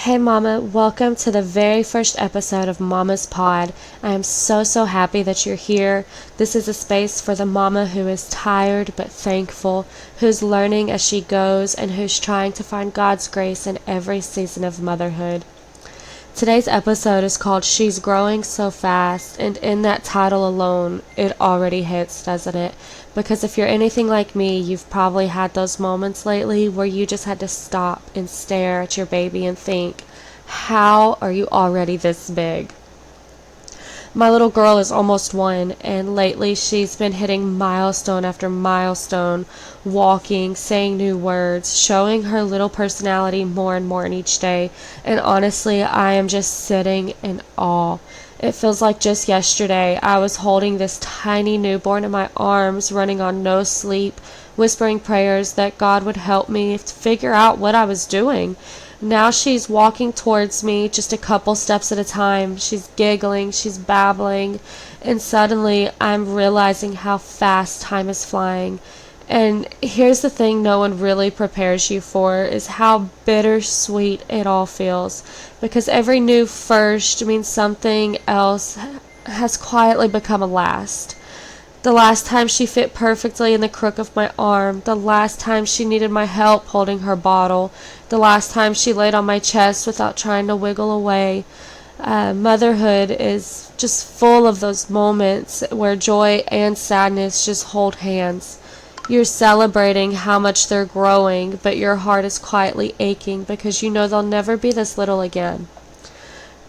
Hey Mama, welcome to the very first episode of Mama's Pod. I am so happy that you're here. This is a space for the mama who is tired but thankful, who's learning as she goes, and who's trying to find God's grace in every season of motherhood. Today's episode is called She's Growing So Fast, and in that title alone, it already hits, doesn't it? Because if you're anything like me, you've probably had those moments lately where you just had to stop and stare at your baby and think, how are you already this big? My little girl is almost 1, and lately she's been hitting milestone after milestone, walking, saying new words, showing her little personality more and more in each day, and honestly, I am just sitting in awe. It feels like just yesterday I was holding this tiny newborn in my arms, running on no sleep, whispering prayers that God would help me to figure out what I was doing. Now she's walking towards me just a couple steps at a time. She's giggling, she's babbling, and suddenly I'm realizing how fast time is flying. And here's the thing no one really prepares you for is how bittersweet it all feels. Because every new first means something else has quietly become a last. The last time she fit perfectly in the crook of my arm, the last time she needed my help holding her bottle, the last time she laid on my chest without trying to wiggle away. Motherhood is just full of those moments where joy and sadness just hold hands. You're celebrating how much they're growing, but your heart is quietly aching because you know they'll never be this little again.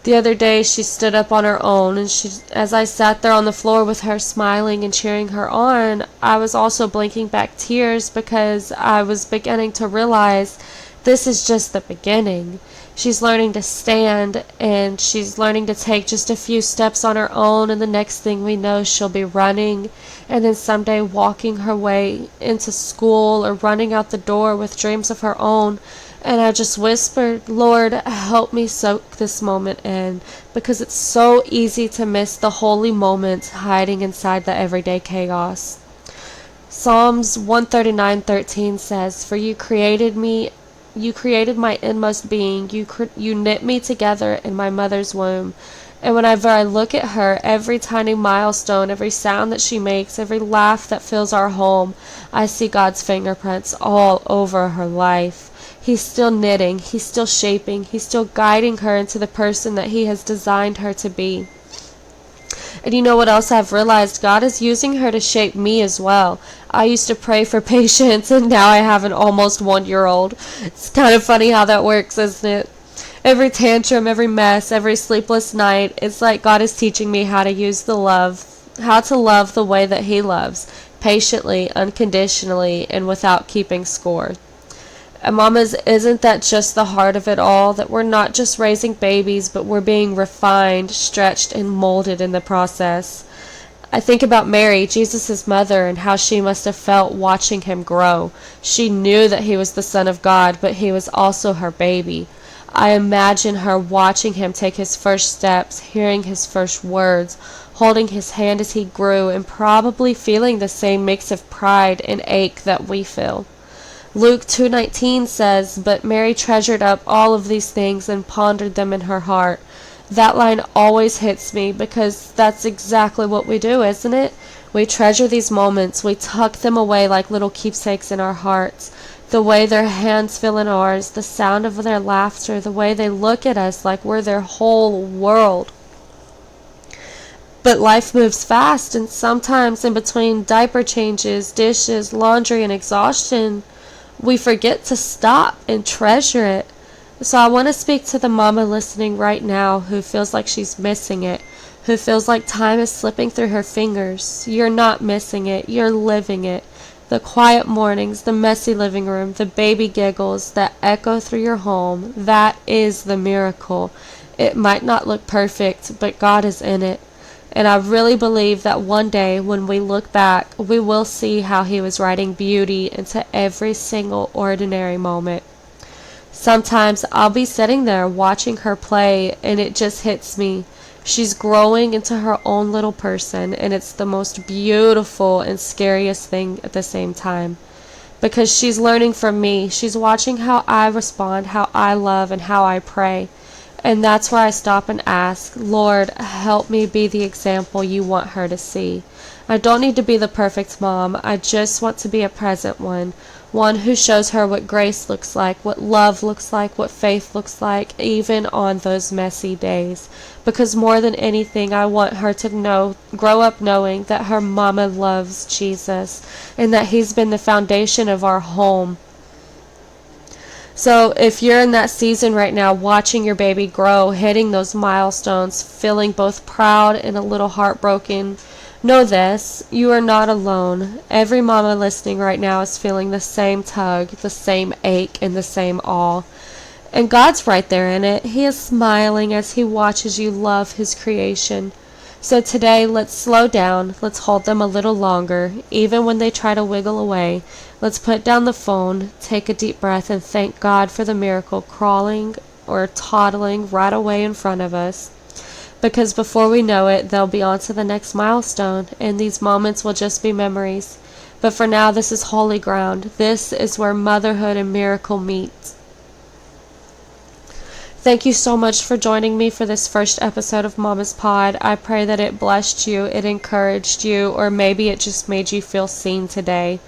The other day she stood up on her own, and as I sat there on the floor with her smiling and cheering her on, I was also blinking back tears because I was beginning to realize this is just the beginning. She's learning to stand, and she's learning to take just a few steps on her own, and the next thing we know she'll be running, and then someday walking her way into school or running out the door with dreams of her own. And I just whispered, Lord, help me soak this moment in, because it's so easy to miss the holy moments hiding inside the everyday chaos. Psalms 139:13 says, For you created my inmost being, you knit me together in my mother's womb. And whenever I look at her, every tiny milestone, every sound that she makes, every laugh that fills our home, I see God's fingerprints all over her life. He's still knitting, he's still shaping, he's still guiding her into the person that he has designed her to be. And you know what else I've realized? God is using her to shape me as well. I used to pray for patience, and now I have an almost 1-year-old. It's kind of funny how that works, isn't it? Every tantrum, every mess, every sleepless night, it's like God is teaching me how to love the way that he loves, patiently, unconditionally, and without keeping score. And mamas, isn't that just the heart of it all? That we're not just raising babies, but we're being refined, stretched, and molded in the process. I think about Mary, Jesus' mother, and how she must have felt watching him grow. She knew that he was the Son of God, but he was also her baby. I imagine her watching him take his first steps, hearing his first words, holding his hand as he grew, and probably feeling the same mix of pride and ache that we feel. Luke 2:19 says, But Mary treasured up all of these things and pondered them in her heart. That line always hits me because that's exactly what we do, isn't it? We treasure these moments. We tuck them away like little keepsakes in our hearts. The way their hands feel in ours, the sound of their laughter, the way they look at us like we're their whole world. But life moves fast, and sometimes in between diaper changes, dishes, laundry, and exhaustion, we forget to stop and treasure it. So I want to speak to the mama listening right now who feels like she's missing it, who feels like time is slipping through her fingers. You're not missing it, you're living it. The quiet mornings, the messy living room, the baby giggles that echo through your home, that is the miracle. It might not look perfect, but God is in it. And I really believe that one day when we look back, we will see how he was writing beauty into every single ordinary moment. Sometimes I'll be sitting there watching her play, and it just hits me. She's growing into her own little person, and it's the most beautiful and scariest thing at the same time. because she's learning from me. She's watching how I respond, how I love, and how I pray. And that's where I stop and ask, Lord, help me be the example you want her to see. I don't need to be the perfect mom. I just want to be a present one who shows her what grace looks like, what love looks like, what faith looks like, even on those messy days. Because more than anything, I want her to grow up knowing that her mama loves Jesus and that he's been the foundation of our home. So if you're in that season right now, watching your baby grow, hitting those milestones, feeling both proud and a little heartbroken, know this, you are not alone. Every mama listening right now is feeling the same tug, the same ache, and the same awe. And God's right there in it. He is smiling as he watches you love his creation. So today, let's slow down. Let's hold them a little longer, even when they try to wiggle away. Let's put down the phone, take a deep breath, and thank God for the miracle crawling or toddling right away in front of us. Because before we know it, they'll be on to the next milestone, and these moments will just be memories. But for now, this is holy ground. This is where motherhood and miracle meet. Thank you so much for joining me for this first episode of Mama's Pod. I pray that it blessed you, it encouraged you, or maybe it just made you feel seen today.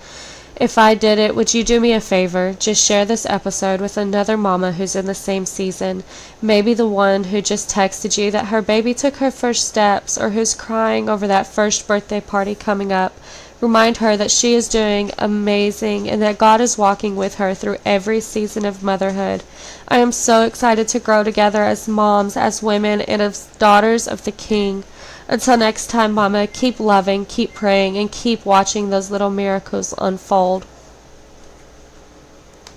If I did it, would you do me a favor? Just share this episode with another mama who's in the same season. Maybe the one who just texted you that her baby took her first steps, or who's crying over that first birthday party coming up. Remind her that she is doing amazing and that God is walking with her through every season of motherhood. I am so excited to grow together as moms, as women, and as daughters of the King. Until next time, Mama, keep loving, keep praying, and keep watching those little miracles unfold.